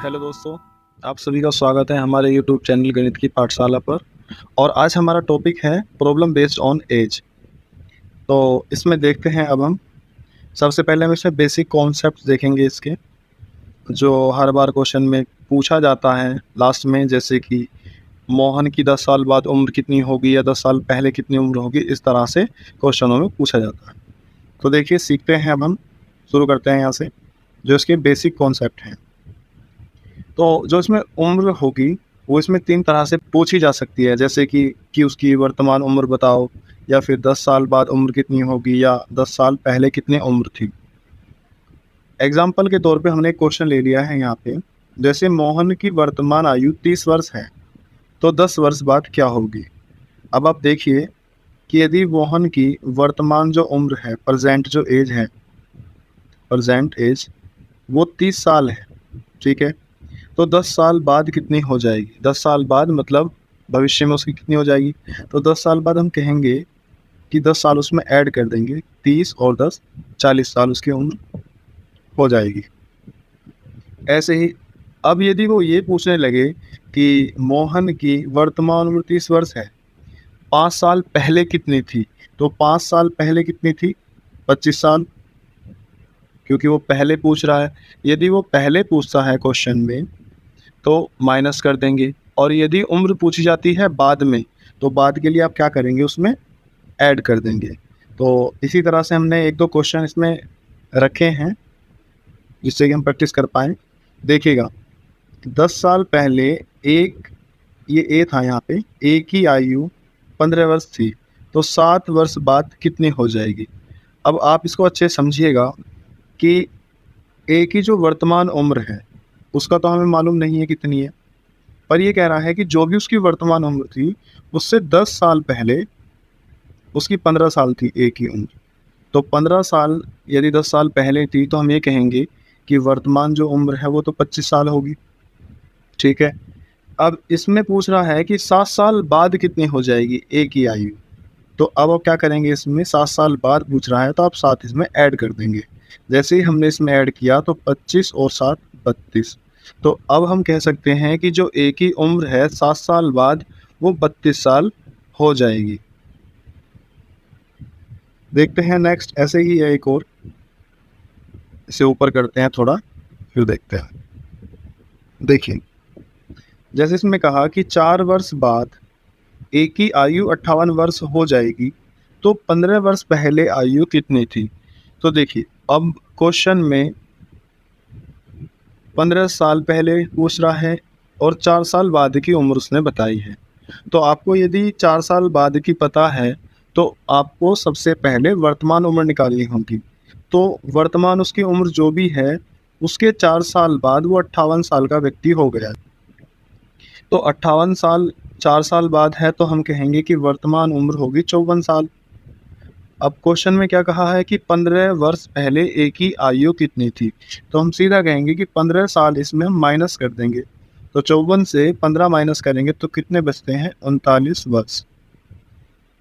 Hello दोस्तों, आप सभी का स्वागत है हमारे यूट्यूब चैनल गणित की पाठशाला पर। और आज हमारा टॉपिक है प्रॉब्लम बेस्ड ऑन एज। तो इसमें देखते हैं अब हम सबसे पहले हम इसमें बेसिक कॉन्सेप्ट देखेंगे इसके, जो हर बार क्वेश्चन में पूछा जाता है लास्ट में, जैसे कि मोहन की 10 साल बाद उम्र कितनी होगी या 10 साल पहले कितनी उम्र होगी, इस तरह से क्वेश्चनों में पूछा जाता है। तो देखिए, सीखते हैं अब हम, शुरू करते हैं यहाँ से जो इसके बेसिक कॉन्सेप्ट हैं। तो जो इसमें उम्र होगी वो इसमें 3 तरह से पूछी जा सकती है, जैसे कि उसकी वर्तमान उम्र बताओ, या फिर 10 साल बाद उम्र कितनी होगी, या 10 साल पहले कितनी उम्र थी। एग्जाम्पल के तौर पे हमने एक क्वेश्चन ले लिया है यहाँ पे, जैसे मोहन की वर्तमान आयु 30 वर्ष है, तो 10 वर्ष बाद क्या होगी। अब आप देखिए कि यदि मोहन की वर्तमान जो उम्र है, प्रेजेंट जो एज है, प्रेजेंट एज वो 30 साल है, ठीक है। तो 10 साल बाद कितनी हो जाएगी, 10 साल बाद मतलब भविष्य में उसकी कितनी हो जाएगी। तो 10 साल बाद हम कहेंगे कि 10 साल उसमें ऐड कर देंगे, 30 और 10 40 साल उसकी उम्र हो जाएगी। ऐसे ही अब यदि वो ये पूछने लगे कि मोहन की वर्तमान उम्र 30 वर्ष है, 5 साल पहले कितनी थी, तो 5 साल पहले कितनी थी, 25 साल, क्योंकि वो पहले पूछ रहा है। यदि वो पहले पूछता है क्वेश्चन में तो माइनस कर देंगे, और यदि उम्र पूछी जाती है बाद में तो बाद के लिए आप क्या करेंगे, उसमें ऐड कर देंगे। तो इसी तरह से हमने 1-2 क्वेश्चन इसमें रखे हैं जिससे कि हम प्रैक्टिस कर पाएँ। देखिएगा, 10 साल पहले ये ए था यहाँ पे, ए की आयु 15 वर्ष थी, तो 7 वर्ष बाद कितनी हो जाएगी। अब आप इसको अच्छे समझिएगा कि ए की जो वर्तमान उम्र है उसका तो हमें मालूम नहीं है कितनी है, पर ये कह रहा है कि जो भी उसकी वर्तमान उम्र थी उससे 10 साल पहले उसकी 15 साल थी ए की उम्र। तो 15 साल यदि 10 साल पहले थी तो हम ये कहेंगे कि वर्तमान जो उम्र है वो तो 25 साल होगी, ठीक है। अब इसमें पूछ रहा है कि 7 साल बाद कितनी हो जाएगी ए की आयु। तो अब आप क्या करेंगे, इसमें 7 साल बाद पूछ रहा है तो आप 7 इसमें ऐड कर देंगे। जैसे ही हमने इसमें ऐड किया तो 25 और 7 32। तो अब हम कह सकते हैं कि जो ए की उम्र है 7 साल बाद वो 32 साल हो जाएगी। देखते हैं नेक्स्ट, ऐसे ही है एक और, इसे ऊपर करते हैं थोड़ा, फिर देखते हैं। देखिए, जैसे इसमें कहा कि 4 वर्ष बाद ए की आयु 58 वर्ष हो जाएगी, तो 15 वर्ष पहले आयु कितनी थी। तो देखिए, अब क्वेश्चन में 15 साल पहले पूछ रहा है और 4 साल बाद की उम्र उसने बताई है। तो आपको यदि 4 साल बाद की पता है तो आपको सबसे पहले वर्तमान उम्र निकालनी होगी। तो वर्तमान उसकी उम्र जो भी है उसके 4 साल बाद वो 58 साल का व्यक्ति हो गया। तो 58 साल 4 साल बाद है तो हम कहेंगे कि वर्तमान उम्र होगी 54 साल। अब क्वेश्चन में क्या कहा है कि 15 वर्ष पहले ए की आयु कितनी थी, तो हम सीधा कहेंगे कि 15 साल इसमें हम माइनस कर देंगे। तो 54 से 15 माइनस करेंगे तो कितने बचते हैं, 39 वर्ष।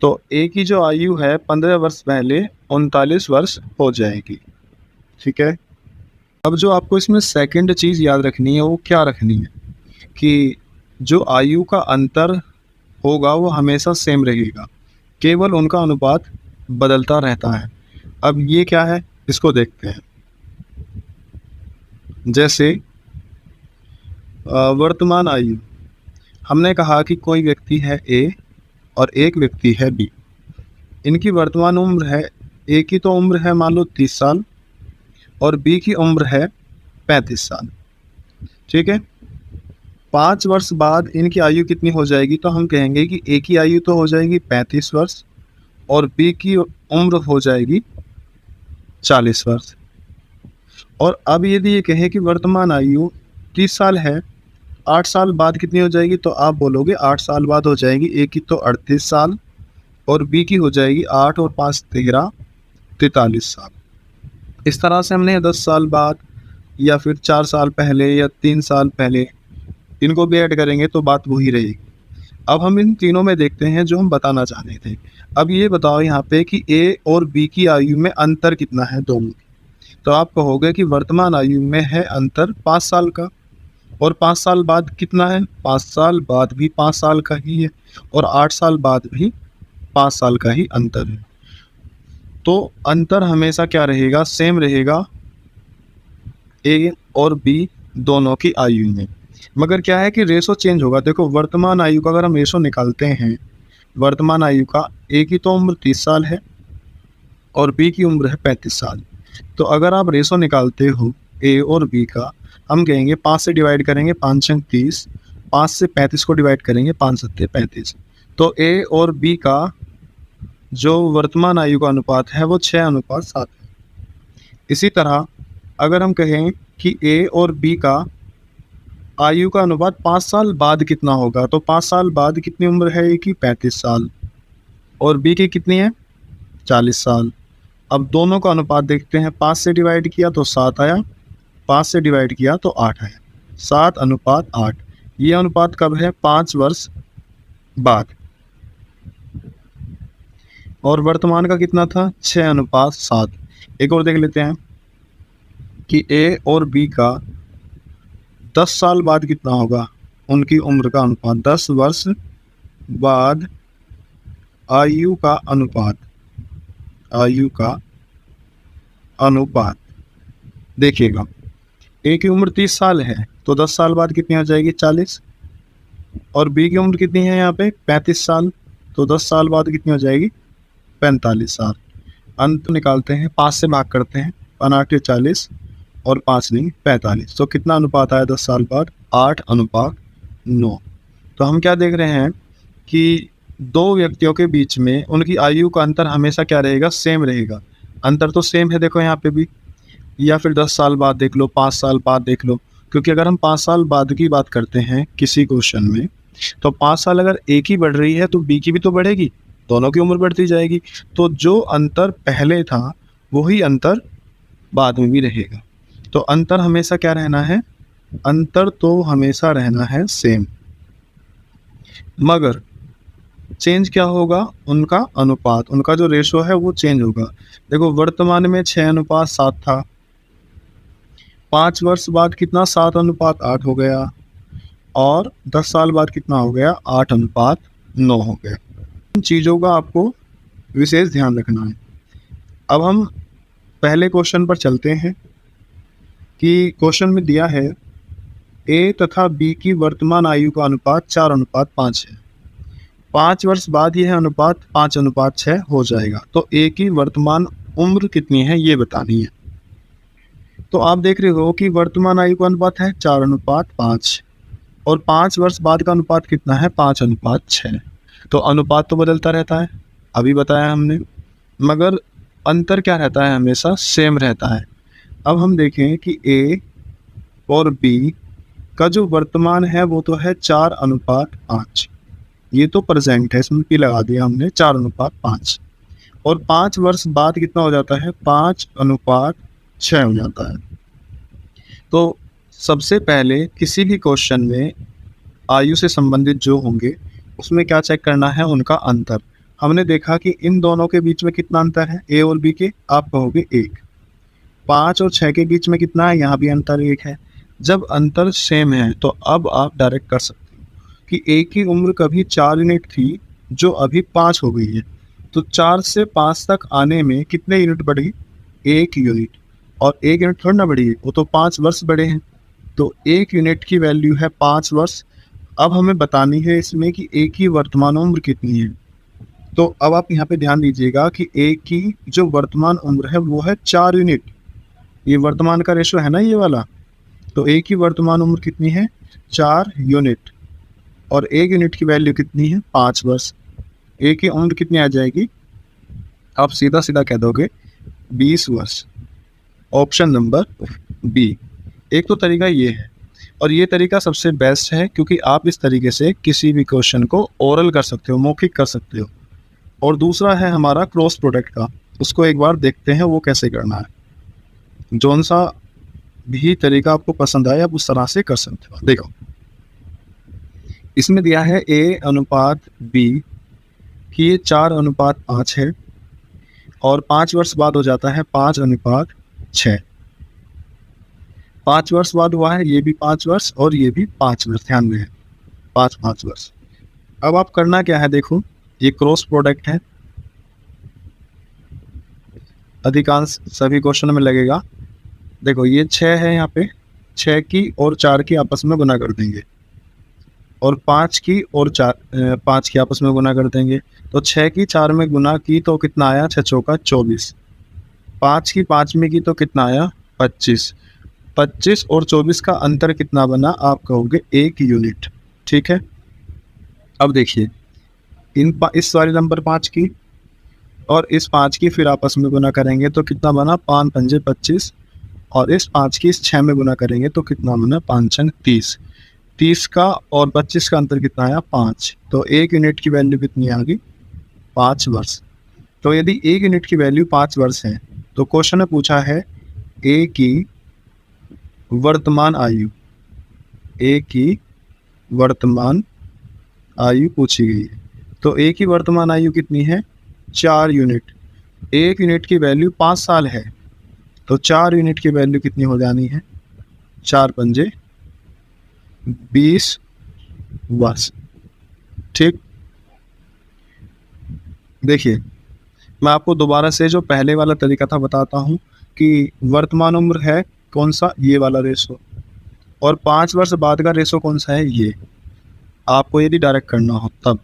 तो ए की जो आयु है 15 वर्ष पहले 39 वर्ष हो जाएगी, ठीक है। अब जो आपको इसमें सेकंड चीज़ याद रखनी है वो क्या रखनी है, कि जो आयु का अंतर होगा वो हमेशा सेम रहेगा, केवल उनका अनुपात बदलता रहता है। अब ये क्या है, इसको देखते हैं। जैसे वर्तमान आयु, हमने कहा कि कोई व्यक्ति है ए और एक व्यक्ति है बी। इनकी वर्तमान उम्र है, ए की तो उम्र है मान लो 30 साल और बी की उम्र है 35 साल, ठीक है। 5 वर्ष बाद इनकी आयु कितनी हो जाएगी, तो हम कहेंगे कि ए की आयु तो हो जाएगी 35 वर्ष और बी की उम्र हो जाएगी 40 वर्ष। और अब यदि ये कहें कि वर्तमान आयु 30 साल है, 8 साल बाद कितनी हो जाएगी, तो आप बोलोगे 8 साल बाद हो जाएगी ए की तो 38 साल और बी की हो जाएगी 8 और 5 13 43 साल। इस तरह से हमने 10 साल बाद या फिर 4 साल पहले या 3 साल पहले इनको भी ऐड करेंगे तो बात वही रहेगी। अब हम इन तीनों में देखते हैं जो हम बताना चाह रहे थे। अब ये बताओ यहाँ पे कि ए और बी की आयु में अंतर कितना है दोनों की। तो आप कहोगे कि वर्तमान आयु में है अंतर 5 साल का और 5 साल बाद कितना है, 5 साल बाद भी 5 साल का ही है, और 8 साल बाद भी 5 साल का ही अंतर है। तो अंतर हमेशा क्या रहेगा, सेम रहेगा ए और बी दोनों की आयु में। मगर क्या है कि रेशो चेंज होगा। देखो वर्तमान आयु का अगर हम रेशो निकालते हैं, वर्तमान आयु का ए की तो उम्र 30 साल है और बी की उम्र है 35 साल। तो अगर आप रेशो निकालते हो ए और बी का, हम कहेंगे 5 से डिवाइड करेंगे, 5 छंग 30, 5 से 35 को डिवाइड करेंगे, 5 सत्ते 35। तो ए और बी का जो वर्तमान आयु का अनुपात है वो 6:7 है। इसी तरह अगर हम कहें कि ए और बी का आयु का अनुपात 5 साल बाद कितना होगा, तो 5 साल बाद कितनी उम्र है ए की, 35 साल, और बी की कितनी है, 40 साल। अब दोनों का अनुपात देखते हैं, 5 से डिवाइड किया तो 7 आया, 5 से डिवाइड किया तो 8 आया, 7:8। ये अनुपात कब है, 5 वर्ष बाद। और वर्तमान का कितना था, 6:7। एक और देख लेते हैं कि ए और बी का 10 साल बाद कितना होगा, उनकी उम्र का अनुपात, 10 वर्ष बाद आयु का अनुपात, आयु का अनुपात देखिएगा, ए की उम्र 30 साल है तो 10 साल बाद कितनी आ जाएगी, 40, और बी की उम्र कितनी है यहाँ पे, 35 साल, तो 10 साल बाद कितनी हो जाएगी, 45 साल। अंत निकालते हैं, 5 से भाग करते हैं, 5 40 और 5 नहीं 45, तो कितना अनुपात आया 10 साल बाद, 8:9। तो हम क्या देख रहे हैं कि दो व्यक्तियों के बीच में उनकी आयु का अंतर हमेशा क्या रहेगा, सेम रहेगा। अंतर तो सेम है, देखो यहाँ पे भी, या फिर 10 साल बाद देख लो, 5 साल बाद देख लो, क्योंकि अगर हम 5 साल बाद की बात करते हैं किसी क्वेश्चन में, तो 5 साल अगर ए की बढ़ रही है तो बी की भी तो बढ़ेगी, दोनों की उम्र बढ़ती जाएगी। तो जो अंतर पहले था वही अंतर बाद में भी रहेगा। तो अंतर हमेशा क्या रहना है, अंतर तो हमेशा रहना है सेम, मगर चेंज क्या होगा, उनका अनुपात, उनका जो रेशो है वो चेंज होगा। देखो वर्तमान में 6:7 था, 5 वर्ष बाद कितना, 7:8 हो गया, और 10 साल बाद कितना हो गया, 8:9 हो गया। इन चीज़ों का आपको विशेष ध्यान रखना है। अब हम पहले क्वेश्चन पर चलते हैं कि क्वेश्चन में दिया है ए तथा बी की वर्तमान आयु का अनुपात 4:5 है। 5 वर्ष बाद यह अनुपात 5:6 हो जाएगा। तो ए की वर्तमान उम्र कितनी है ये बतानी है। तो आप देख रहे हो कि वर्तमान आयु का अनुपात है 4:5, और 5 वर्ष बाद का अनुपात कितना है, 5:6। तो अनुपात तो बदलता रहता है, अभी बताया हमने, मगर अंतर क्या रहता है, हमेशा सेम रहता है। अब हम देखें कि ए और बी का जो वर्तमान है वो तो है 4:5, ये तो प्रेजेंट है, इसमें पी लगा दिया हमने, 4:5, और 5 वर्ष बाद कितना हो जाता है, 5:6 हो जाता है। तो सबसे पहले किसी भी क्वेश्चन में आयु से संबंधित जो होंगे उसमें क्या चेक करना है, उनका अंतर। हमने देखा कि इन दोनों के बीच में कितना अंतर है, ए और बी के, आप कहोगे 1। 5 और 6 के बीच में कितना है, यहाँ भी अंतर 1 है। जब अंतर सेम है तो अब आप डायरेक्ट कर सकते हो कि ए की उम्र कभी 4 यूनिट थी जो अभी 5 हो गई है, तो 4 से 5 तक आने में कितने यूनिट बढ़ी, 1 यूनिट, और 1 यूनिट थोड़ी ना बढ़ी है, वो तो 5 वर्ष बढ़े हैं। तो 1 यूनिट की वैल्यू है 5 वर्ष। अब हमें बतानी है इसमें कि ए की वर्तमान उम्र कितनी है। तो अब आप यहाँ पे ध्यान दीजिएगा कि ए की जो वर्तमान उम्र है वो है 4 यूनिट, ये वर्तमान का रेशो है ना ये वाला, तो ए की वर्तमान उम्र कितनी है, 4 यूनिट, और 1 यूनिट की वैल्यू कितनी है, 5 वर्ष। ए की उम्र कितनी आ जाएगी, आप सीधा सीधा कह दोगे 20 वर्ष। Option number B. एक तो तरीका ये है, और ये तरीका सबसे बेस्ट है क्योंकि आप इस तरीके से किसी भी क्वेश्चन को ओरल कर सकते हो, मौखिक कर सकते हो। और दूसरा है हमारा क्रॉस प्रोडक्ट का, उसको एक बार देखते हैं वो कैसे करना है। जौन सा भी तरीका आपको पसंद आए आप उस तरह से कर सकते हो। देखो इसमें दिया है ए अनुपात बी कि ये 4:5 है, और 5 वर्ष बाद हो जाता है 5:6। 5 वर्ष बाद हुआ है, ये भी 5 वर्ष और ये भी 5 वर्ष, ध्यान में है 5 वर्ष। अब आप करना क्या है, देखो ये क्रॉस प्रोडक्ट है, अधिकांश सभी क्वेश्चन में लगेगा। देखो ये 6 है, यहाँ पे 6 की और 4 की आपस में गुना कर देंगे, और 5 की और 5 की आपस में गुना कर देंगे। तो 6 की 4 में गुना की तो कितना आया, 6 चौका 24। 5 की 5 में की तो कितना आया, 25। 25 और 24 का अंतर कितना बना, आप कहोगे 1 यूनिट। ठीक है, अब देखिए इस वाले नंबर 5 की और इस 5 की फिर आपस में गुना करेंगे तो कितना बना, 5 पंजे 25, और इस 5 की इस 6 में गुना करेंगे तो कितना बना, 5 छंग 30। 30 का और 25 का अंतर कितना आया, 5। तो 1 यूनिट की वैल्यू कितनी आ गई, 5 वर्ष। तो यदि 1 यूनिट की वैल्यू 5 वर्ष है तो क्वेश्चन में पूछा है ए की वर्तमान आयु, ए की वर्तमान आयु पूछी गई है। तो ए की वर्तमान आयु कितनी है, 4 यूनिट। 1 यूनिट की वैल्यू 5 साल है, तो 4 यूनिट की वैल्यू कितनी हो जानी है, 4 पंजे 20 वर्ष। ठीक, देखिए मैं आपको दोबारा से जो पहले वाला तरीका था बताता हूँ कि वर्तमान उम्र है कौन सा, ये वाला रेशो, और 5 वर्ष बाद का रेशो कौन सा है, ये। आपको यदि डायरेक्ट करना हो तब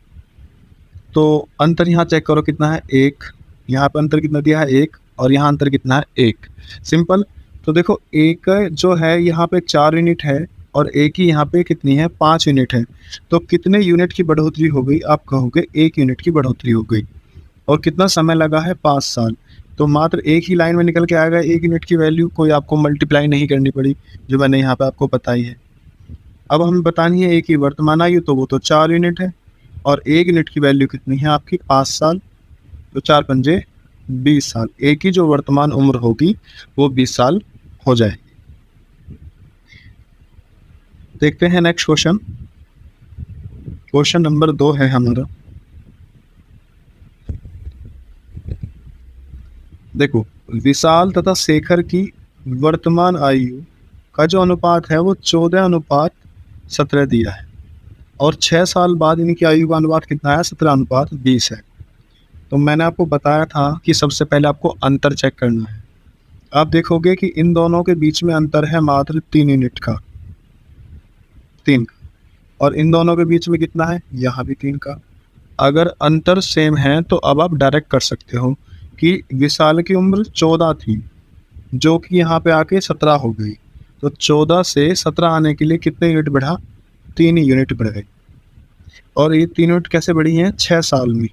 तो अंतर यहाँ चेक करो कितना है, 1। यहाँ पर अंतर कितना दिया है, 1, और यहाँ अंतर कितना है, 1। सिंपल। तो देखो एक जो है यहाँ पे 4 यूनिट है और एक ही यहाँ पे कितनी है, 5 यूनिट है। तो कितने यूनिट की बढ़ोतरी हो गई, आप कहोगे 1 यूनिट की बढ़ोतरी हो गई। और कितना समय लगा है, 5 साल। तो मात्र एक ही लाइन में निकल के आएगा 1 यूनिट की वैल्यू, कोई आपको मल्टीप्लाई नहीं करनी पड़ी, जो मैंने यहाँ पे आपको बताई है। अब हमें बतानी है एक ही वर्तमान आयु, तो वो तो 4 यूनिट है, और 1 यूनिट की वैल्यू कितनी है आपकी, 5 साल। तो 4 पंजे 20 साल, एक ही जो वर्तमान उम्र होगी वो 20 साल हो जाएगी। देखते हैं नेक्स्ट क्वेश्चन। क्वेश्चन नंबर 2 है हमारा। देखो विशाल तथा शेखर की वर्तमान आयु का जो अनुपात है वो 14:17 दिया है, और 6 साल बाद इनकी आयु का अनुपात कितना है, 17:20 है। तो मैंने आपको बताया था कि सबसे पहले आपको अंतर चेक करना है। आप देखोगे कि इन दोनों के बीच में अंतर है मात्र 3 यूनिट का, 3, और इन दोनों के बीच में कितना है, यहाँ भी 3 का। अगर अंतर सेम है तो अब आप डायरेक्ट कर सकते हो कि विशाल की उम्र 14 थी, जो कि यहाँ पे आके 17 हो गई। तो 14 से 17 आने के लिए कितने यूनिट बढ़ा, 3 यूनिट बढ़ गई। और ये 3 यूनिट कैसे बढ़ी हैं, 6 साल में।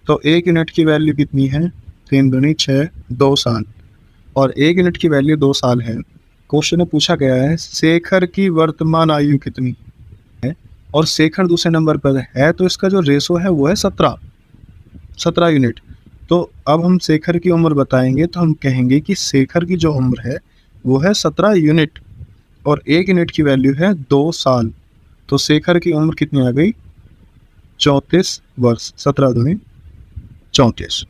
तो 1 यूनिट की वैल्यू कितनी है, 3 दूनी 6, 2 साल, और 1 यूनिट की वैल्यू 2 साल है। क्वेश्चन में पूछा गया है शेखर की वर्तमान आयु कितनी है, और शेखर दूसरे नंबर पर है, तो इसका जो रेशो है वो है 17 यूनिट। तो अब हम शेखर की उम्र बताएंगे तो हम कहेंगे कि शेखर की जो उम्र है वो है 17 यूनिट, और 1 यूनिट की वैल्यू है 2 साल। तो शेखर की उम्र कितनी आ गई, 34 वर्ष। 17 दूनी 34।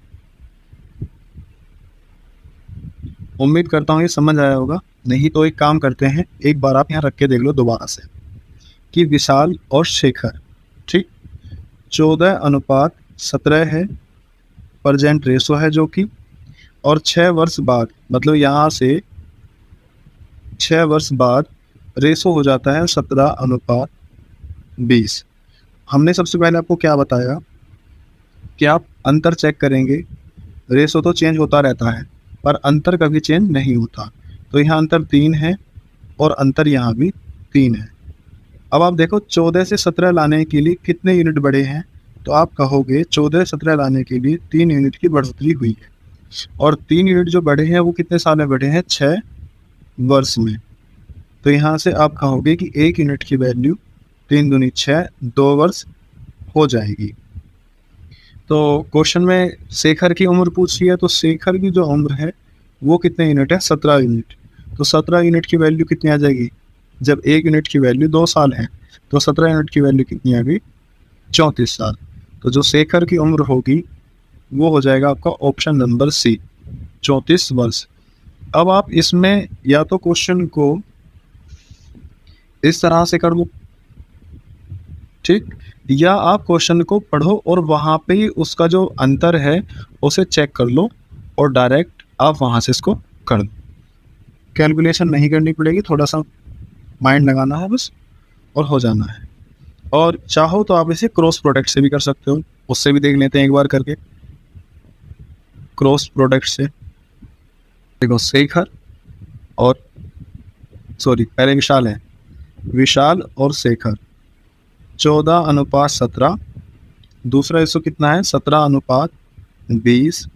उम्मीद करता हूँ ये समझ आया होगा, नहीं तो एक काम करते हैं, एक बार आप यहाँ रख के देख लो दोबारा से कि विशाल और शेखर, ठीक, 14:17 है प्रेजेंट रेशो है जो कि, और 6 वर्ष बाद, मतलब यहाँ से 6 वर्ष बाद रेशो हो जाता है 17:20। हमने सबसे पहले आपको क्या बताया कि आप अंतर चेक करेंगे, रेशो तो चेंज होता रहता है पर अंतर कभी चेंज नहीं होता। तो यहाँ अंतर 3 है और अंतर यहाँ भी 3 है। अब आप देखो 14 से 17 लाने के लिए कितने यूनिट बढ़े हैं, तो आप कहोगे 14 से 17 लाने के लिए 3 यूनिट की बढ़ोतरी हुई है, और 3 यूनिट जो बढ़े हैं वो कितने साल में बढ़े हैं, 6 वर्ष में। तो यहाँ से आप कहोगे कि 1 यूनिट की वैल्यू 3 दूनी 6, 2 वर्ष हो जाएगी। तो क्वेश्चन में शेखर की उम्र पूछी है, तो शेखर की जो उम्र है वो कितने यूनिट है, 17 यूनिट। तो 17 यूनिट की वैल्यू कितनी आ जाएगी, जब 1 यूनिट की वैल्यू 2 साल है तो 17 यूनिट की वैल्यू कितनी आ गई, 34 साल। तो जो शेखर की उम्र होगी वो हो जाएगा आपका ऑप्शन नंबर सी, 34 वर्ष। अब आप इसमें या तो क्वेश्चन को इस तरह से कर लो, ठीक। या आप क्वेश्चन को पढ़ो और वहाँ पे ही उसका जो अंतर है उसे चेक कर लो और डायरेक्ट आप वहाँ से इसको कर दो। कैलकुलेशन नहीं करनी पड़ेगी, थोड़ा सा माइंड लगाना है बस और हो जाना है। और चाहो तो आप इसे क्रॉस प्रोडक्ट से भी कर सकते हो, उससे भी देख लेते हैं एक बार करके। क्रॉस प्रोडक्ट से देखो, शेखर और सॉरी पहले विशाल है, विशाल और शेखर 14:17। दूसरा रेशो कितना है 17:20।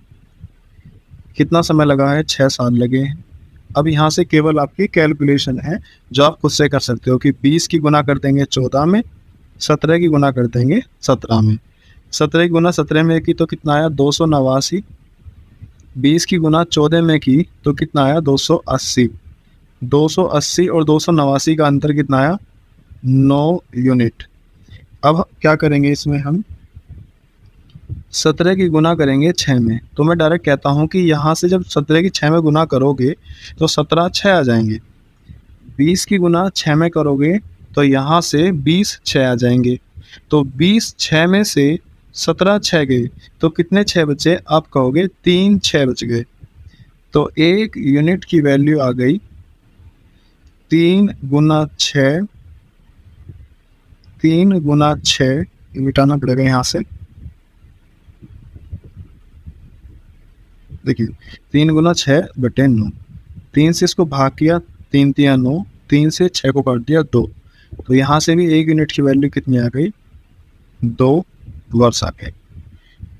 कितना समय लगा है 6 साल लगे हैं। अब यहाँ से केवल आपकी कैलकुलेशन है जो आप खुद से कर सकते हो कि 20 की गुना कर देंगे 14 में, 17 की गुना कर देंगे 17 में। 17 की गुना 17 में की तो कितना आया 289। 20 की गुना 14 में की तो कितना आया 280। 280 और 289 का अंतर कितना आया 9 यूनिट। अब क्या करेंगे इसमें हम 17 की गुना करेंगे 6 में। तो मैं डायरेक्ट कहता हूँ कि यहाँ से जब 17 की 6 में गुना करोगे तो 17 6 आ जाएंगे। 20 की गुना 6 में करोगे तो यहाँ से 20 6 आ जाएंगे। तो 20 6 में से 17 6 गए तो कितने 6 बचे, आप कहोगे 3 6 बच गए। तो 1 यूनिट की वैल्यू आ गई 3 गुना 6। 3 गुना 6 मिटाना पड़ेगा यहाँ से, देखिए 3 गुना 6 बटे 9। 3 से इसको भाग किया, 3 3 9, 3 से 6 को काट दिया 2। तो यहाँ से भी 1 यूनिट की वैल्यू कितनी आ गई 2 वर्ष आ गए।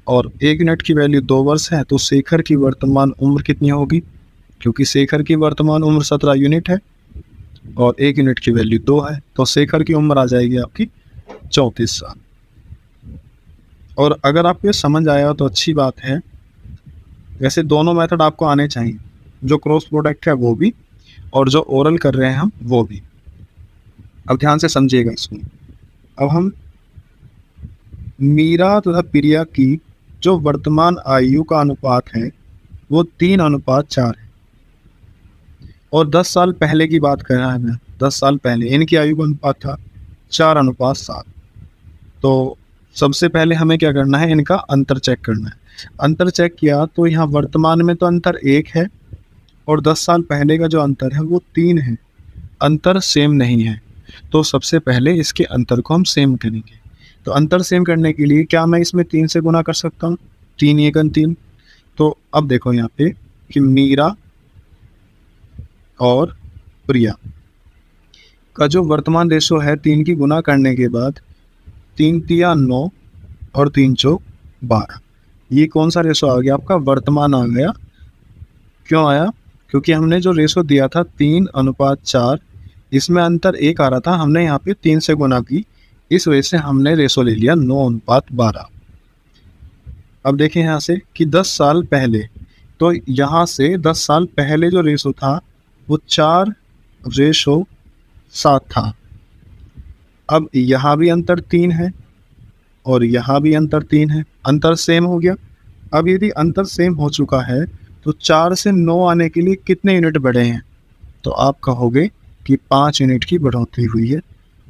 और 1 यूनिट की वैल्यू 2 वर्ष है तो शेखर की वर्तमान उम्र कितनी होगी, क्योंकि शेखर की वर्तमान उम्र 17 यूनिट है और 1 यूनिट की वैल्यू 2 है, तो शेखर की उम्र आ जाएगी आपकी 34 साल। और अगर आपको ये समझ आया तो अच्छी बात है। वैसे दोनों मेथड आपको आने चाहिए, जो क्रॉस प्रोडक्ट है वो भी और जो ओरल कर रहे हैं हम वो भी। अब ध्यान से समझिएगा इसको। अब हम मीरा तथा प्रिया की जो वर्तमान आयु का अनुपात है वो 3:4 है। और 10 साल पहले की बात कर रहा है मैं, 10 साल पहले इनकी आयु का अनुपात था 4:7। तो सबसे पहले हमें क्या करना है, इनका अंतर चेक करना है। अंतर चेक किया तो यहाँ वर्तमान में तो अंतर 1 है और 10 साल पहले का जो अंतर है वो 3 है। अंतर सेम नहीं है, तो सबसे पहले इसके अंतर को हम सेम करेंगे। तो अंतर सेम करने के लिए क्या मैं इसमें 3 से गुना कर सकता हूँ, 3 एकन 3। तो अब देखो यहाँ पे कि मीरा और प्रिया का जो वर्तमान रेशो है 3 की गुना करने के बाद 3 तिया 9 और 3 चौक 12। ये कौन सा रेशो आ गया आपका, वर्तमान आ गया। क्यों आया, क्योंकि हमने जो रेशो दिया था 3:4, इसमें अंतर 1 आ रहा था, हमने यहाँ पे 3 से गुना की, इस वजह से हमने रेशो ले लिया 9:12। अब देखें यहाँ से कि 10 साल पहले, तो यहाँ से 10 साल पहले जो रेशो था वो 4:7 था। अब यहाँ भी अंतर 3 है और यहाँ भी अंतर 3 है, अंतर सेम हो गया। अब यदि अंतर सेम हो चुका है तो 4 से 9 आने के लिए कितने यूनिट बढ़े हैं, तो आप कहोगे कि 5 यूनिट की बढ़ोतरी हुई है।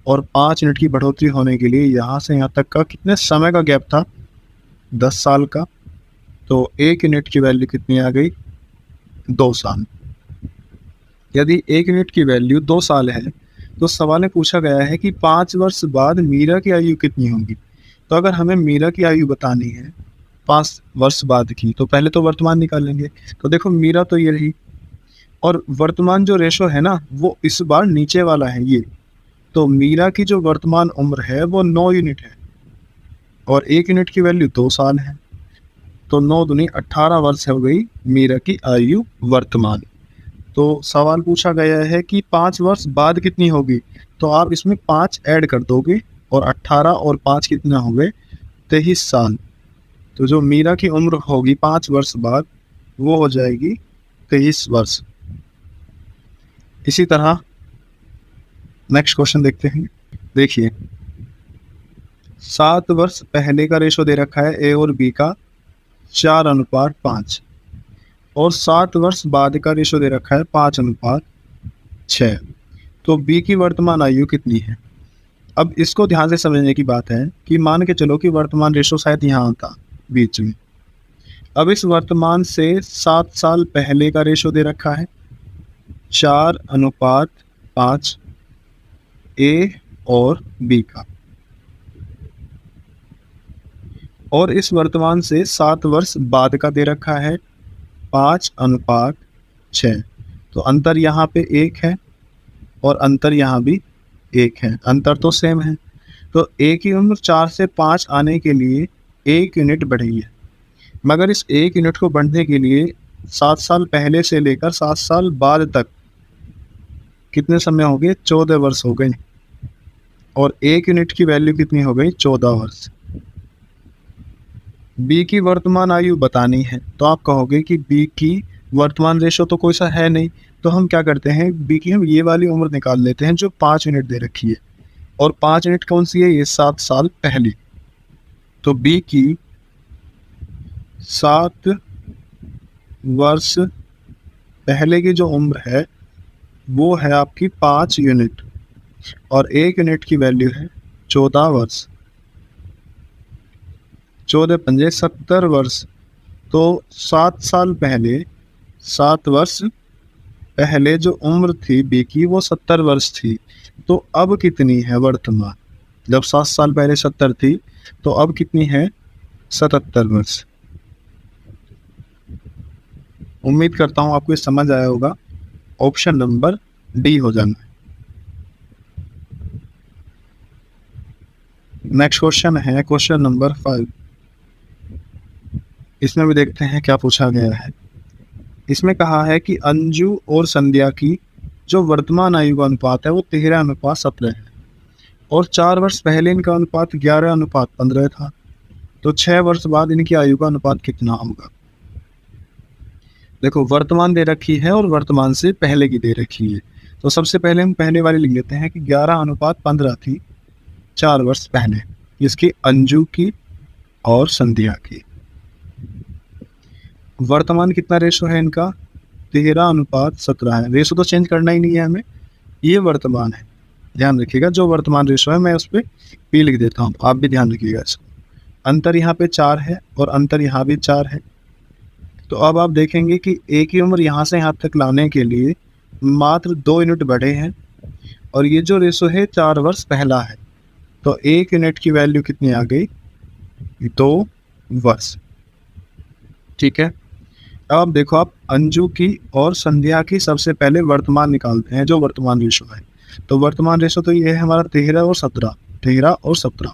और 5 यूनिट की बढ़ोतरी होने के लिए यहाँ से यहाँ तक का कितने समय का गैप था, 10 साल का। तो 1 यूनिट की वैल्यू कितनी आ गई 2 साल। यदि 1 यूनिट की वैल्यू 2 साल है तो सवाल में पूछा गया है कि 5 वर्ष बाद मीरा की आयु कितनी होगी। तो अगर हमें मीरा की आयु बतानी है 5 वर्ष बाद की, तो पहले तो वर्तमान निकालेंगे। तो देखो मीरा तो ये रही और वर्तमान जो रेशो है ना वो इस बार नीचे वाला है ये। तो मीरा की जो वर्तमान उम्र है वो 9 यूनिट है और 1 यूनिट की वैल्यू 2 साल है। तो 9 दूनी 18 वर्ष हो गई मीरा की आयु वर्तमान। तो सवाल पूछा गया है कि 5 वर्ष बाद कितनी होगी, तो आप इसमें 5 ऐड कर दोगे और 18 और 5 कितना हो गए 23 साल। तो जो मीरा की उम्र होगी 5 वर्ष बाद वो हो जाएगी 23 वर्ष। इसी तरह नेक्स्ट क्वेश्चन देखते हैं। देखिए 7 वर्ष पहले का रेशो दे रखा है ए और बी का 4:5 और 7 वर्ष बाद का रेशो दे रखा है 5:6। तो बी की वर्तमान आयु कितनी है। अब इसको ध्यान से समझने की बात है कि मान के चलो कि वर्तमान रेशो शायद यहाँ था बीच में। अब इस वर्तमान से 7 साल पहले का रेशो दे रखा है 4:5 ए और बी का, और इस वर्तमान से 7 वर्ष बाद का दे रखा है 5:6। तो अंतर यहाँ पे 1 है और अंतर यहाँ भी 1 है, अंतर तो सेम है। तो ए की उम्र 4 से 5 आने के लिए 1 यूनिट बढ़ी है, मगर इस 1 यूनिट को बढ़ने के लिए 7 साल पहले से लेकर 7 साल बाद तक कितने समय हो गए, 14 वर्ष हो गए, और 1 यूनिट की वैल्यू कितनी हो गई, 14 वर्ष। बी की वर्तमान आयु बतानी है, तो आप कहोगे कि बी की वर्तमान रेशो तो कोई सा है नहीं, तो हम क्या करते हैं, बी की हम ये वाली उम्र निकाल लेते हैं जो 5 यूनिट दे रखी है, और 5 यूनिट कौन सी है, ये 7 साल पहली। तो बी की 7 वर्ष पहले की जो उम्र है वो है आपकी 5 यूनिट, और 1 यूनिट की वैल्यू है 14 वर्ष। 14 पंजे 70 वर्ष। तो 7 साल पहले, 7 वर्ष पहले जो उम्र थी बी की वो 70 वर्ष थी। तो अब कितनी है वर्तमान, जब 7 साल पहले 70 थी तो अब कितनी है, 77 वर्ष। उम्मीद करता हूँ आपको ये समझ आया होगा। ऑप्शन नंबर डी हो जाना है। नेक्स्ट क्वेश्चन है क्वेश्चन नंबर 5। इसमें भी देखते हैं क्या पूछा गया है। इसमें कहा है कि अंजू और संध्या की जो वर्तमान आयु का अनुपात है वो 13:17 है, और 4 वर्ष पहले इनका अनुपात 11:15 था। तो 6 वर्ष बाद इनकी आयु का अनुपात कितना होगा। देखो वर्तमान दे रखी है और वर्तमान से पहले की दे रखी है। तो सबसे पहले हम पहले वाली लिख लेते हैं कि 11:15 थी 4 वर्ष पहले, इसकी अंजू की और संध्या की। वर्तमान कितना रेशो है इनका, 13:17 है। रेशो तो चेंज करना ही नहीं है हमें, ये वर्तमान है, ध्यान रखिएगा। जो वर्तमान रेशो है मैं उस पर पी लिख देता हूँ, आप भी ध्यान रखिएगा इसको। अंतर यहाँ पे 4 है और अंतर यहाँ भी 4 है। तो अब आप देखेंगे कि ए की उम्र यहाँ से यहाँ तक लाने के लिए मात्र 2 यूनिट बढ़े हैं, और ये जो रेशो है 4 वर्ष पहला है। तो 1 यूनिट की वैल्यू कितनी आ गई, 2 वर्ष। ठीक है। अब आप देखो, आप अंजू की और संध्या की सबसे पहले वर्तमान निकालते हैं, जो वर्तमान रेशो है। तो वर्तमान रेशो तो ये है हमारा 13 और 17, 13 और 17,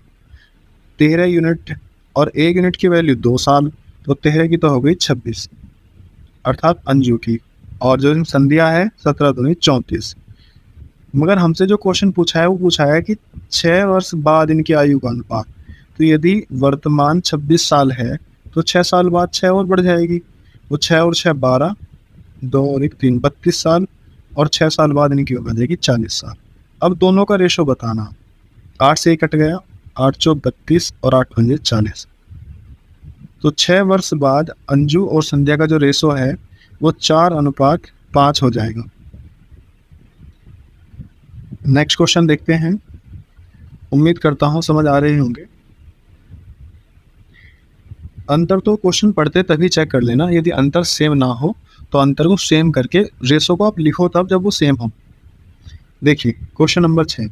13 यूनिट और 1 यूनिट की वैल्यू 2 साल। तो 13 की तो हो गई 26, अर्थात अंजू की, और जो संध्या है 17 दूनी 34। मगर हमसे जो क्वेश्चन पूछा है वो पूछा है कि 6 वर्ष बाद इनकी आयु का अनुपात। तो यदि वर्तमान 26 साल है तो 6 साल बाद 6 और बढ़ जाएगी, वो 6 और 6 12, 2 और 1 3, 32 साल, और 6 साल बाद इनकी हो जाएगी 40 साल। अब दोनों का रेशो बताना, 8 से 1 कट गया, 8 चौक 32 और 8 पंजे 40। तो 6 वर्ष बाद अंजू और संध्या का जो रेशो है वो 4:5 हो जाएगा। नेक्स्ट क्वेश्चन देखते हैं, उम्मीद करता हूँ समझ आ रहे होंगे। अंतर तो क्वेश्चन पढ़ते तभी चेक कर लेना, यदि अंतर सेम ना हो तो अंतर को सेम करके रेशो को आप लिखो तब जब वो सेम हो। देखिए क्वेश्चन नंबर 6,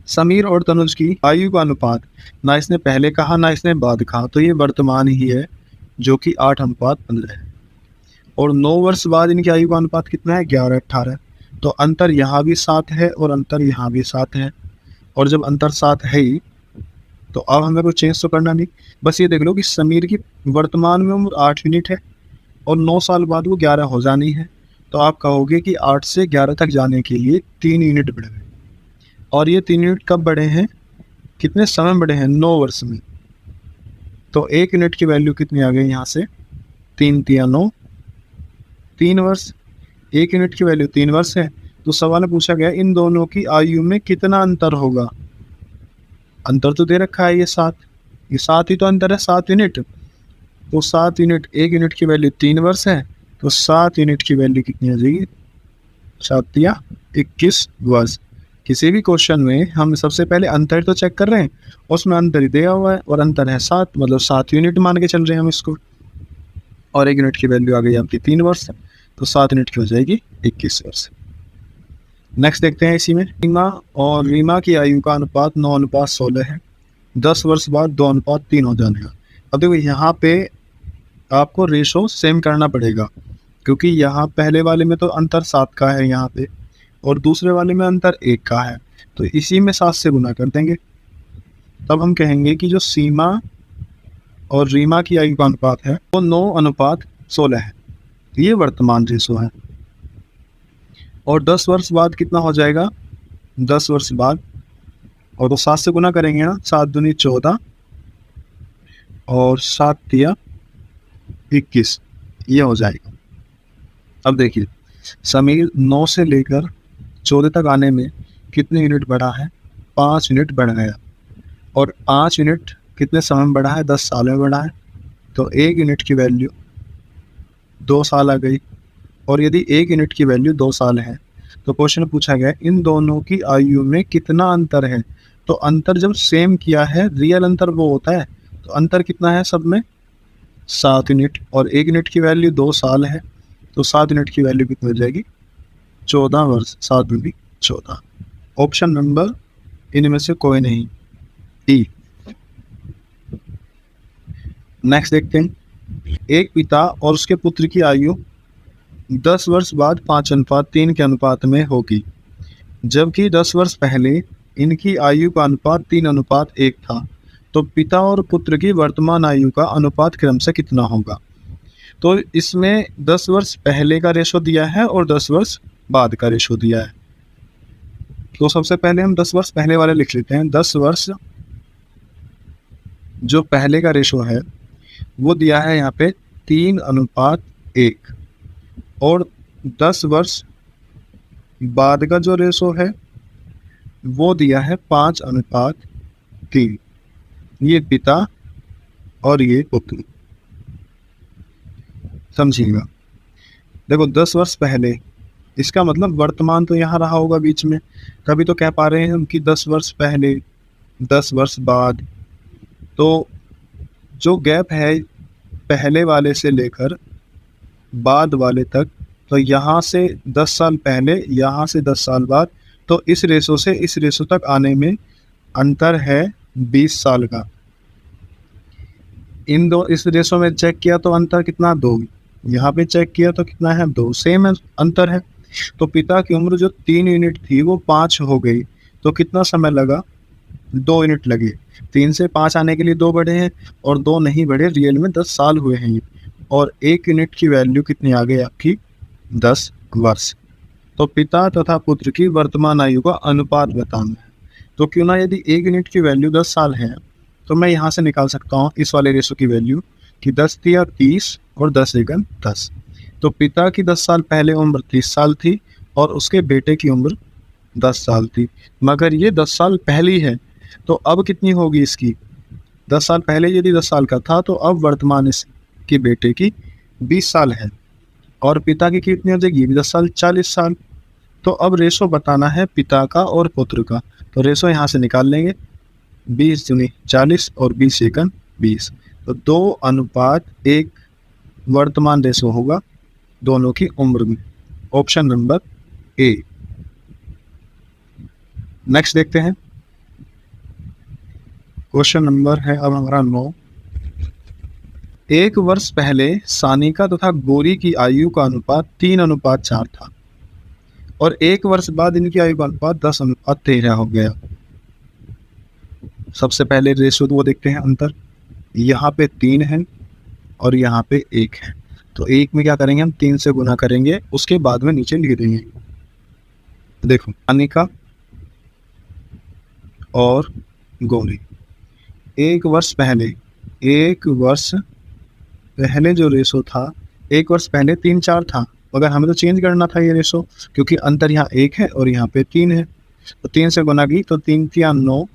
समीर और तनुज की आयु का अनुपात, ना इसने पहले कहा ना इसने बाद कहा, तो ये वर्तमान ही है जो कि 8:15 है, और 9 वर्ष बाद इनकी आयु का अनुपात कितना है, 11:18। तो अंतर यहाँ भी 7 है और अंतर यहाँ भी 7 है, और जब अंतर 7 है ही तो अब हमें कोई चेंज तो करना नहीं। बस ये देख लो कि समीर की वर्तमान में उम्र 8 यूनिट है और 9 साल बाद वो 11 हो जानी है। तो आप कहोगे कि 8 से 11 तक जाने के लिए 3 यूनिट बढ़े हैं, और ये 3 यूनिट कब बढ़े हैं, कितने समय बढ़े हैं, 9 वर्ष में। तो 1 यूनिट की वैल्यू कितनी आ गई यहाँ से, 3 3 9, 3 वर्ष। 1 यूनिट की वैल्यू 3 वर्ष है। तो सवाल में पूछा गया इन दोनों की आयु में कितना अंतर होगा। अंतर तो दे रखा है ये 7, ये 7 ही तो अंतर है, 7 यूनिट। तो 7 यूनिट, 1 यूनिट की वैल्यू 3 वर्ष है, तो 7 यूनिट की वैल्यू कितनी आ जाएगी, 7 या 21 वर्ष। किसी भी क्वेश्चन में हम सबसे पहले अंतर तो चेक कर रहे हैं, उसमें अंतर दिया हुआ है और अंतर है 7, मतलब 7 यूनिट मान के चल रहे हैं हम इसको। और 1 यूनिट की वैल्यू आ गई आपकी 3 वर्ष, तो 7 यूनिट की हो जाएगी 21 वर्ष। नेक्स्ट देखते हैं इसी में, रीमा और रीमा की आयु का अनुपात 9:16 है। 10 वर्ष बाद 2:3 हो जाएगा। अब देखो यहाँ पे आपको रेशो सेम करना पड़ेगा, क्योंकि यहाँ पहले वाले में तो अंतर 7 का है यहाँ पे, और दूसरे वाले में अंतर 1 का है, तो इसी में 7 से गुना कर देंगे। तब हम कहेंगे कि जो सीमा और रीमा की आयु का अनुपात है वो 9:16 है। ये वर्तमान रेशो है। और 10 वर्ष बाद कितना हो जाएगा, 10 वर्ष बाद, और तो 7 से गुना करेंगे ना, 7 दूनी 14 और 7 तिया 21, ये हो जाएगा। अब देखिए समीर 9 से लेकर 14 तक आने में कितने यूनिट बढ़ा है, 5 यूनिट बढ़ गया। और 5 यूनिट कितने समय में बढ़ा है, 10 साल में बढ़ा है। तो 1 यूनिट की वैल्यू 2 साल आ गई। और यदि 1 यूनिट की वैल्यू 2 साल है तो क्वेश्चन पूछा गया इन दोनों की आयु में कितना अंतर है। तो अंतर जब सेम किया है, रियल अंतर वो होता है, तो अंतर कितना है सब में, 7 यूनिट। और 1 यूनिट की वैल्यू 2 साल है, तो 7 यूनिट की वैल्यू कितनी हो जाएगी, 14 वर्ष। 7 दूनी 14। ऑप्शन नंबर इनमें से कोई नहीं, डी। नेक्स्ट देखते हैं, एक पिता और उसके पुत्र की आयु 10 वर्ष बाद 5:3 के अनुपात में होगी, जबकि 10 वर्ष पहले इनकी आयु का अनुपात 3:1 था। तो पिता और पुत्र की वर्तमान आयु का अनुपात क्रमशः कितना होगा। तो इसमें 10 वर्ष पहले का रेशो दिया है और 10 वर्ष बाद का रेशो दिया है। तो सबसे पहले हम 10 वर्ष पहले वाले लिख लेते हैं। 10 वर्ष जो पहले का रेशो है वो दिया है यहाँ पे 3:1, और 10 वर्ष बाद का जो रेशो है वो दिया है 5:3। ये पिता और ये पुत्र, समझिएगा। देखो 10 वर्ष पहले, इसका मतलब वर्तमान तो यहाँ रहा होगा बीच में, तभी तो कह पा रहे हैं हम कि 10 वर्ष पहले, 10 वर्ष बाद। तो जो गैप है पहले वाले से लेकर बाद वाले तक, तो यहाँ से 10 साल पहले, यहाँ से 10 साल बाद, तो इस रेशो से इस रेशो तक आने में अंतर है 20 साल का। इन दो, इस रेशो में चेक किया तो अंतर कितना, 2। यहाँ पे चेक किया तो कितना है, 2। सेम अंतर है। तो पिता की उम्र जो 3 यूनिट थी वो 5 हो गई, तो कितना समय लगा, 2 यूनिट लगे। 3 से 5 आने के लिए 2 बढ़े हैं, और 2 नहीं बढ़े, रियल में 10 साल हुए हैं ये। और 1 यूनिट की वैल्यू कितनी आ गई आपकी, 10 वर्ष। तो पिता तथा पुत्र की वर्तमान आयु का अनुपात बताना है। तो क्यों ना, यदि 1 यूनिट की वैल्यू 10 साल है तो मैं यहाँ से निकाल सकता हूँ इस वाले रेशो की वैल्यू कि 10 तिया 30 और 10 एकम 10। तो पिता की 10 साल पहले उम्र 30 साल थी और उसके बेटे की उम्र 10 साल थी, मगर ये 10 साल पहली है। तो अब कितनी होगी इसकी, 10 साल पहले यदि 10 साल का था तो अब वर्तमान इसकी बेटे की 20 साल है, और पिता की कितनी हो जाएगी, 10 साल 40 साल। तो अब रेशो बताना है पिता का और पुत्र का, तो रेशो यहाँ से निकाल लेंगे, 20 दूनी 40 और 20 एकम 20। तो 2:1 वर्तमान रेशो होगा दोनों की उम्र में। Option number A. नेक्स्ट देखते हैं, क्वेश्चन नंबर है अब हमारा 9। 1 वर्ष पहले सानिका तथा गोरी की आयु का अनुपात 3:4 था, और 1 वर्ष बाद इनकी आयु का अनुपात 10:13 हो गया। सबसे पहले रेशो वो देखते हैं, अंतर यहाँ पे 3 है और यहाँ पे 1 है। तो 1 में क्या करेंगे हम, 3 से गुना करेंगे, उसके बाद में नीचे लिख देंगे। देखो सानिका और गौरी 1 वर्ष पहले, 1 वर्ष पहले जो रेशो था, 1 वर्ष पहले 3:4 था, मगर हमें तो चेंज करना था ये रेशो, क्योंकि अंतर यहाँ 1 है और यहाँ पे 3 है। तो 3 से गुना की तो 3 तिया 9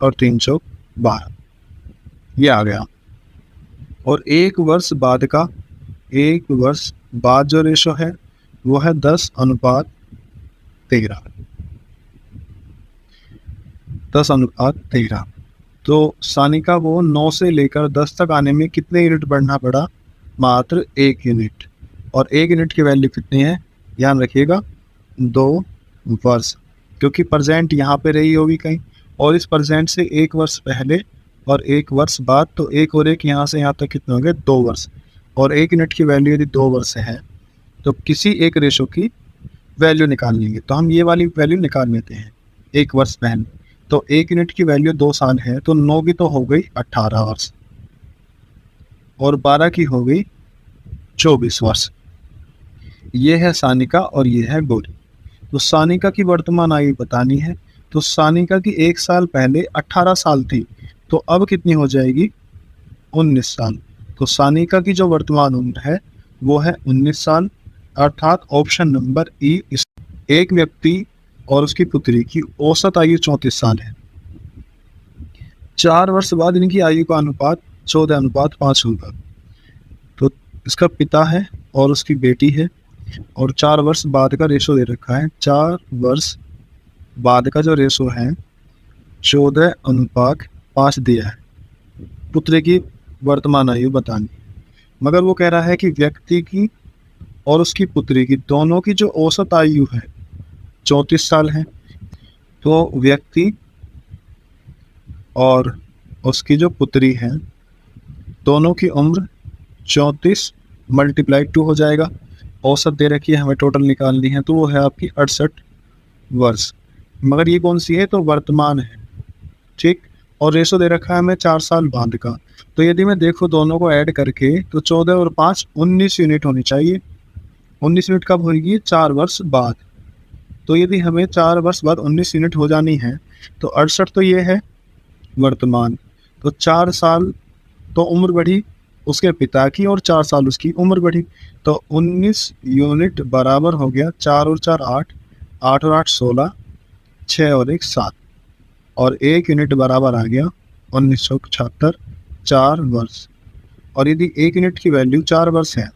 और 3 चौक 12, ये आ गया। और 1 वर्ष बाद का, 1 वर्ष बाद जो रेशो है वो है 10:3। 13, 10:13। तो सानिका को 9 से लेकर 10 तक आने में कितने यूनिट बढ़ना पड़ा? मात्र 1 यूनिट। और 1 यूनिट की वैल्यू कितनी है? ध्यान रखिएगा, 2 वर्ष, क्योंकि प्रेजेंट यहाँ पे रही होगी कहीं, और इस प्रेजेंट से 1 वर्ष पहले और 1 वर्ष बाद, तो 1 और 1 यहाँ से यहाँ तक कितने हो गए? 2 वर्ष। और 1 यूनिट की वैल्यू यदि 2 वर्ष है तो किसी एक रेशो की वैल्यू निकाल लेंगे। तो हम ये वाली वैल्यू निकाल लेते हैं, 1 वर्ष पहले। तो 1 यूनिट की वैल्यू 2 साल है, तो 9 की तो हो गई 18 वर्ष, और 12 की हो गई 24 वर्ष। ये है सानिका और ये है गौरी। तो सानिका की वर्तमान आयु बतानी है, तो सानिका की 1 साल पहले 18 साल थी, तो अब कितनी हो जाएगी? 19 साल। तो सानिका की जो वर्तमान उम्र है वो है 19 साल, अर्थात ऑप्शन नंबर ई। एक व्यक्ति और उसकी पुत्री की औसत आयु 34 साल है। 4 वर्ष बाद इनकी आयु का अनुपात 14:5 होगा। तो इसका पिता है और उसकी बेटी है, और 4 वर्ष बाद का रेशो दे रखा है। 4 वर्ष बाद का जो रेशो है 14:5 दिया है। पुत्र की वर्तमान आयु बतानी, मगर वो कह रहा है कि व्यक्ति की और उसकी पुत्री की दोनों की जो औसत आयु है 34 साल है। तो व्यक्ति और उसकी जो पुत्री है दोनों की उम्र 34 × 2 हो जाएगा। औसत दे रखी है, हमें टोटल निकालनी है, तो वो है आपकी 68 वर्ष। मगर ये कौन सी है? तो वर्तमान है, ठीक। और रेशो दे रखा है हमें 4 साल बाद का। तो यदि मैं देखो दोनों को ऐड करके, तो 14 और 5 19 यूनिट होनी चाहिए। 19 यूनिट कब होगी? 4 वर्ष बाद। तो यदि हमें 4 वर्ष बाद 19 यूनिट हो जानी है, तो 68 तो ये है वर्तमान, तो 4 साल तो उम्र बढ़ी उसके पिता की, और 4 साल उसकी उम्र बढ़ी, तो 19 यूनिट बराबर हो गया 4 और 4 8, 8 और 8 16, 6 और 1 7, और 1 यूनिट बराबर आ गया 1975, 4 वर्ष। और यदि 1 यूनिट की वैल्यू 4 वर्ष है,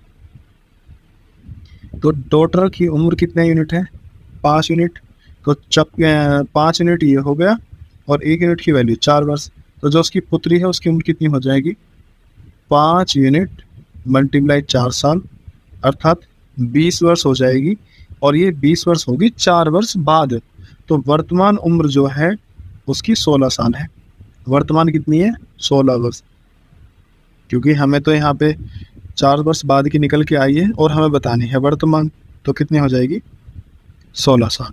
तो डॉटर की उम्र कितने यूनिट है? 5 यूनिट। तो 5 यूनिट ये हो गया, और 1 यूनिट की वैल्यू 4 वर्ष। तो जो उसकी पुत्री है उसकी उम्र कितनी हो जाएगी? 5 यूनिट × 4 साल, अर्थात 20 वर्ष हो जाएगी, और ये 20 वर्ष होगी 4 वर्ष बाद। तो वर्तमान उम्र जो है उसकी 16 साल है। वर्तमान कितनी है? 16 वर्ष, क्योंकि हमें तो यहाँ पे 4 वर्ष बाद की निकल के आई है और हमें बतानी है वर्तमान, तो कितनी हो जाएगी? 16 साल।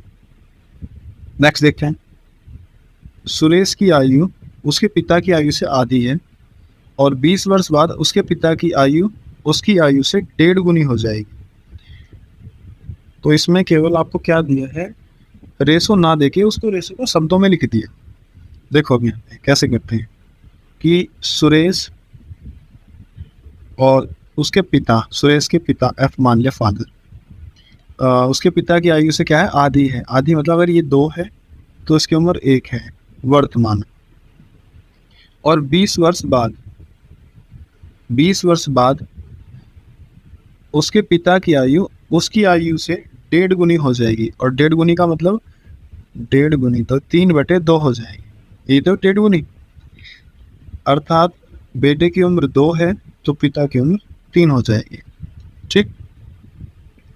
नेक्स्ट देखते हैं। सुरेश की आयु उसके पिता की आयु से आधी है, और 20 वर्ष बाद उसके पिता की आयु उसकी आयु से 1.5 गुनी हो जाएगी। तो इसमें केवल आपको क्या दिया है? रेशो ना देके उसको रेशो को शब्दों में लिख दिया। देखो अभी कैसे करते हैं कि सुरेश और उसके पिता, सुरेश के पिता एफ मान लिया फादर, उसके पिता की आयु से क्या है? आधी है। आधी मतलब अगर ये 2 है तो इसकी उम्र 1 है वर्तमान। और 20 वर्ष बाद उसके पिता की आयु उसकी आयु से 1.5 गुनी हो जाएगी। और 1.5 गुनी का मतलब 1.5 गुनी तो 3/2 हो जाएगी। ये तो 1.5 गुनी, अर्थात बेटे की उम्र 2 है तो पिता की उम्र 3 हो जाएगी, ठीक।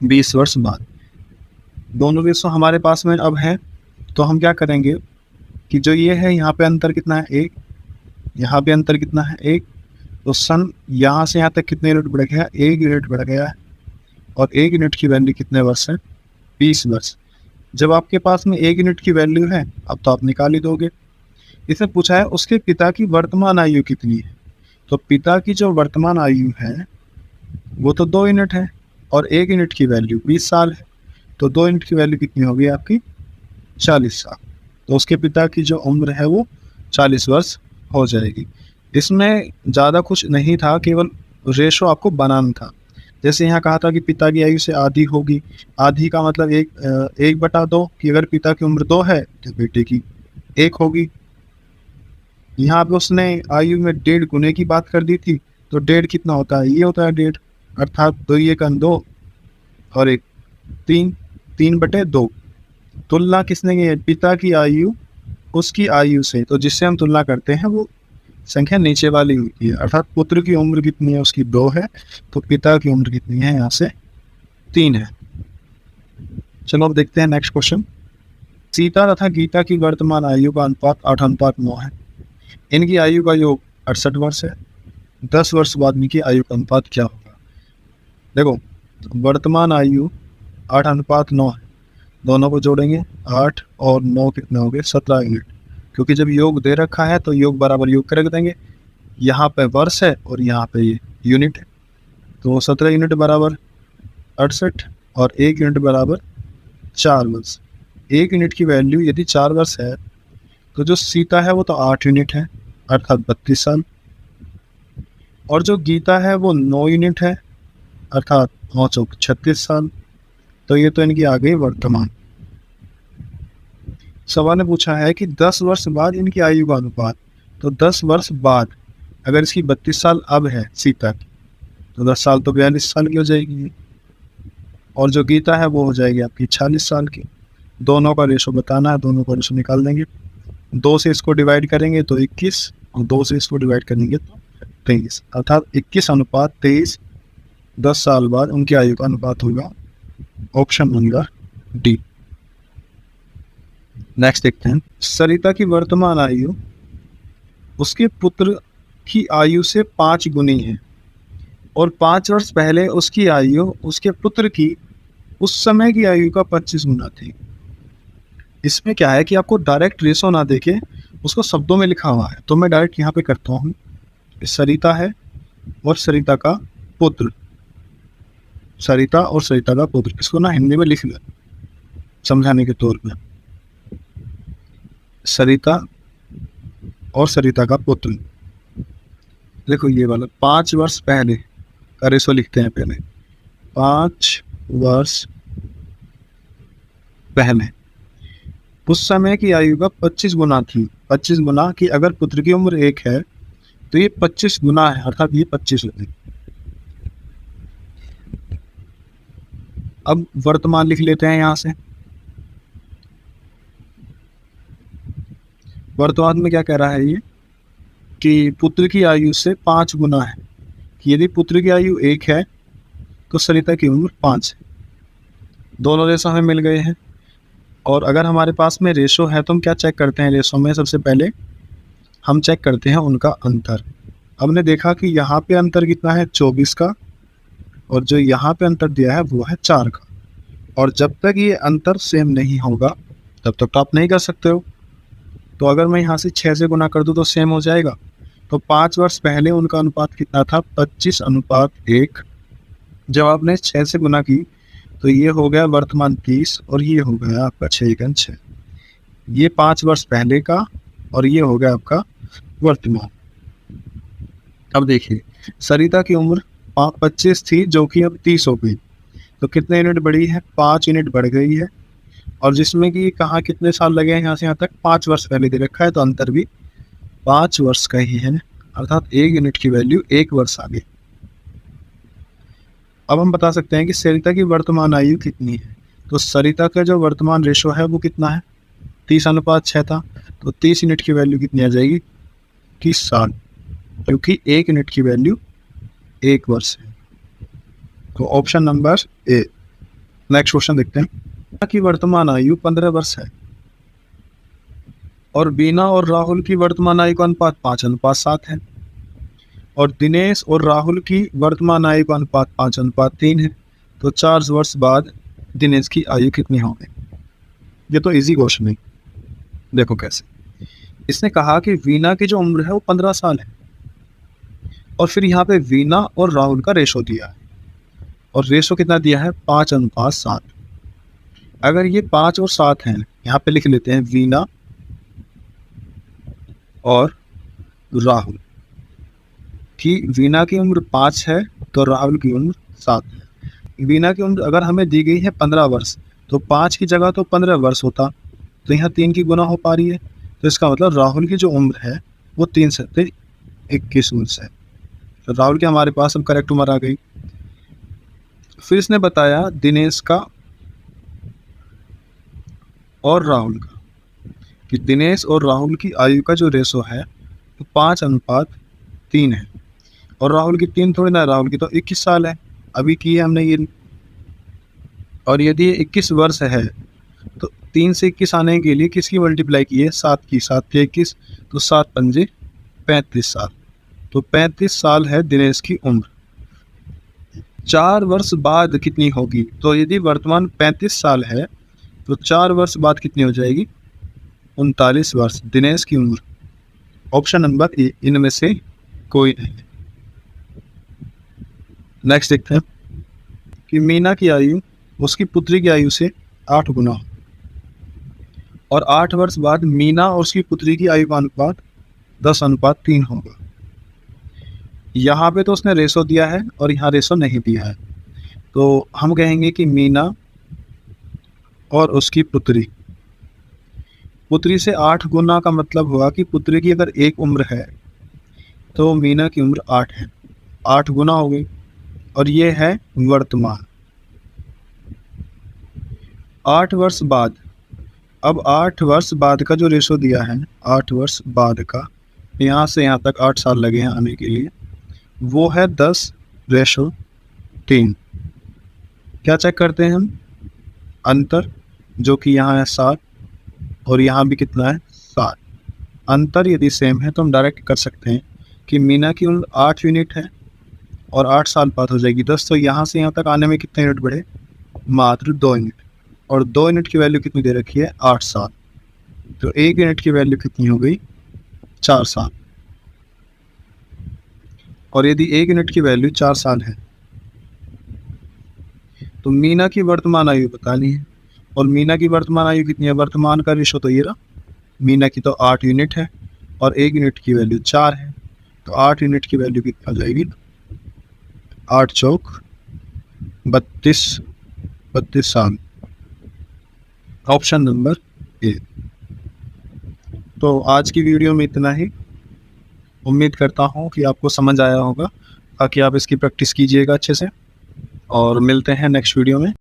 20 वर्ष बाद दोनों रेशो हमारे पास में अब है, तो हम क्या करेंगे कि जो ये है यहाँ पे अंतर कितना है? 1। यहाँ पे अंतर कितना है? 1। तो सन यहाँ से यहाँ तक कितने यूनिट बढ़ गया? 1 यूनिट बढ़ गया है। और 1 यूनिट की वैल्यू कितने वर्ष है? 20 वर्ष। जब आपके पास में 1 यूनिट की वैल्यू है, अब तो आप निकाल ही दोगे। इसने पूछा है उसके पिता की वर्तमान आयु कितनी है। तो पिता की जो वर्तमान आयु है वो तो 2 यूनिट है, और 1 यूनिट की वैल्यू 20 साल है। तो 2 यूनिट की वैल्यू कितनी होगी आपकी? 40 साल। तो उसके पिता की जो उम्र है वो 40 वर्ष हो जाएगी। इसमें ज़्यादा कुछ नहीं था, केवल रेशो आपको बनाना था। जैसे यहाँ कहा था कि पिता की आयु से आधी होगी। आधी का मतलब 1/2, कि अगर पिता की उम्र 2 है तो बेटे की 1 होगी। यहाँ पे उसने आयु में 1.5 गुने की बात कर दी थी, तो 1.5 कितना होता है? ये होता है 1.5, अर्थात 2 × 2 और 1 3, 3/2। तुलना किसने की है? पिता की आयु उसकी आयु से, तो जिससे हम तुलना करते हैं वो संख्या नीचे वाली होती है। अर्थात पुत्र की उम्र कितनी है? उसकी 2 है। तो पिता की उम्र कितनी है? यहाँ से 3 है। चलो अब देखते हैं नेक्स्ट क्वेश्चन। सीता तथा गीता की वर्तमान आयु का अनुपात 8:9 है। इनकी आयु का योग 68 वर्ष है। 10 वर्ष बाद इनकी आयु का अनुपात क्या होगा? देखो, वर्तमान आयु 8:9 है। दोनों को जोड़ेंगे, 8 और 9 कितने हो गए? 17 यूनिट। क्योंकि जब योग दे रखा है तो योग बराबर योग कर रख देंगे। यहाँ पे वर्ष है और यहाँ पे ये यूनिट है, तो 17 यूनिट बराबर 68 और 1 यूनिट बराबर 4 वर्ष। 1 यूनिट की वैल्यू यदि 4 वर्ष है तो जो सीता है वो तो 8 यूनिट है, अर्थात 32 साल। और जो गीता है वो 9 यूनिट है, अर्थात 9 चौक 36 साल। तो ये तो इनकी आ गई वर्तमान। सवाल ने पूछा है कि 10 वर्ष बाद इनकी आयु का अनुपात। तो 10 वर्ष बाद अगर इसकी 32 साल अब है सीता की, तो 10 साल तो 42 साल की हो जाएगी, और जो गीता है वो हो जाएगी आपकी 46 साल की। दोनों का रेशो बताना है, दोनों का रेशो निकाल देंगे। 2 से इसको डिवाइड करेंगे तो 21, और 2 से इसको डिवाइड करेंगे तो 23, अर्थात 21:23। 10 साल बाद उनकी आयु का अनुपात होगा ऑप्शन नंबर डी। नेक्स्ट देखते हैं। सरिता की वर्तमान आयु उसके पुत्र की आयु से 5 गुनी है, और 5 वर्ष पहले उसकी आयु उसके पुत्र की उस समय की आयु का 25 गुना थी। इसमें क्या है कि आपको डायरेक्ट रेशो ना देके उसको शब्दों में लिखा हुआ है, तो मैं डायरेक्ट यहाँ पे करता हूँ। सरिता है और सरिता का पुत्र, सरिता और सरिता का पुत्र, इसको ना हिंदी में लिख ले समझाने के तौर पे। सरिता और सरिता का पुत्र, देखो ये वाला 5 वर्ष पहले का रेशो लिखते हैं पहले। 5 वर्ष पहले उस समय की आयु का 25 गुना थी। 25 गुना की अगर पुत्र की उम्र 1 है तो ये 25 गुना है, अर्थात ये 25 होती। अब वर्तमान लिख लेते हैं यहाँ से। वर्तमान में क्या कह रहा है ये कि पुत्र की आयु से 5 गुना है। कि यदि पुत्र की आयु 1 है तो सरिता की उम्र 5 है। दोनों रेशो हमें मिल गए हैं, और अगर हमारे पास में रेशो है तो हम क्या चेक करते हैं? रेशो में सबसे पहले हम चेक करते हैं उनका अंतर। हमने देखा कि यहाँ पे अंतर कितना है? 24 का, और जो यहाँ पे अंतर दिया है वो है 4 का। और जब तक ये अंतर सेम नहीं होगा तब तक तो आप नहीं कर सकते हो। तो अगर मैं यहाँ से 6 से गुना कर दूँ तो सेम हो जाएगा। तो 5 वर्ष पहले उनका अनुपात कितना था? 25:1। जब आपने 6 से गुना की तो ये हो गया वर्तमान 30, और ये हो गया आपका 6×6। ये 5 वर्ष पहले का, और ये हो गया आपका वर्तमान। अब देखिए, सरिता की उम्र 25 थी जो कि अब 30 हो गई, तो कितने यूनिट बढ़ी है? 5 यूनिट बढ़ गई है। और जिसमें कि कहाँ कितने साल लगे हैं यहाँ से यहाँ तक? 5 वर्ष पहले दे रखा है, तो अंतर भी 5 वर्ष का ही है, अर्थात 1 यूनिट की वैल्यू 1 वर्ष आ गई। अब हम बता सकते हैं कि सरिता की वर्तमान आयु कितनी है। तो सरिता का जो वर्तमान रेशो है वो कितना है? 30:6 था, तो 30 यूनिट की वैल्यू कितनी आ जाएगी? 30 साल, क्योंकि 1 यूनिट की वैल्यू 1 वर्ष है। तो option number A. Next question देखते हैं। मीना की वर्तमान आयु 15 वर्ष है, और बीना और राहुल की वर्तमान आयु का अनुपात 5:7 है, और दिनेश और राहुल की वर्तमान आयु का अनुपात 5:3 है। तो 4 वर्ष बाद दिनेश की आयु कितनी होगी? ये तो इजी क्वेश्चन है। देखो कैसे, इसने कहा कि वीना की जो उम्र है वो 15 साल है, और फिर यहाँ पे वीना और राहुल का रेशो दिया है, और रेशो कितना दिया है? 5:7। अगर ये 5 और 7 हैं, यहाँ पे लिख लेते हैं वीना और राहुल की। वीना की उम्र 5 है तो राहुल की उम्र 7 है। वीना की उम्र अगर हमें दी गई है 15 वर्ष, तो 5 की जगह तो 15 वर्ष होता, तो यहाँ 3 की गुना हो पा रही है। तो इसका मतलब राहुल की जो उम्र है वो 3×7=21 वर्ष है। तो राहुल की हमारे पास अब करेक्ट उम्र आ गई। फिर इसने बताया दिनेश का और राहुल का, कि दिनेश और राहुल की आयु का जो रेशो है तो 5:3 है। और राहुल की 3 थोड़ी ना, राहुल की तो 21 साल है, अभी की है हमने ये। और यदि ये 21 वर्ष है तो 3 से 21 आने के लिए किसकी मल्टीप्लाई की है? 7 की। 7 के 21 तो 7 पंजे 35 साल। तो 35 साल है दिनेश की उम्र। 4 वर्ष बाद कितनी होगी? तो यदि वर्तमान 35 साल है तो 4 वर्ष बाद कितनी हो जाएगी? 39 वर्ष दिनेश की उम्र। ऑप्शन नंबर ए इनमें से कोई नहीं। नेक्स्ट देखते हैं कि मीना की आयु उसकी पुत्री की आयु से 8 गुना हो, और 8 वर्ष बाद मीना और उसकी पुत्री की आयु का अनुपात 10:3 होगा। यहाँ पे तो उसने रेशो दिया है और यहाँ रेशो नहीं दिया है, तो हम कहेंगे कि मीना और उसकी पुत्री से 8 गुना का मतलब हुआ कि पुत्री की अगर 1 उम्र है तो मीना की उम्र 8 है, 8 गुना हो गई। और ये है वर्तमान। 8 वर्ष बाद, अब 8 वर्ष बाद का जो रेशो दिया है, 8 वर्ष बाद का, यहाँ से यहाँ तक 8 साल लगे हैं आने के लिए, वो है 10:3। क्या चेक करते हैं हम? अंतर, जो कि यहाँ है 7 और यहाँ भी कितना है? 7। अंतर यदि सेम है तो हम डायरेक्ट कर सकते हैं कि मीना की उम्र 8 यूनिट है और 8 साल बाद हो जाएगी 10, तो यहाँ से यहाँ तक आने में कितने यूनिट बढ़े? मात्र 2 यूनिट। और 2 यूनिट की वैल्यू कितनी दे रखी है? 8 साल। तो 1 यूनिट की वैल्यू कितनी हो गई? 4 साल। और यदि 1 यूनिट की वैल्यू 4 साल है तो मीना की वर्तमान आयु बतानी है। और मीना की वर्तमान आयु कितनी है? वर्तमान का रेशो तो ये रहा, मीना की तो 8 यूनिट है और 1 यूनिट की वैल्यू 4 है, तो 8 यूनिट की वैल्यू कितनी आ जाएगी? 8 चौक 32 साल। Option number A. तो आज की वीडियो में इतना ही। उम्मीद करता हूँ कि आपको समझ आया होगा, ताकि आप इसकी प्रैक्टिस कीजिएगा अच्छे से, और मिलते हैं नेक्स्ट वीडियो में।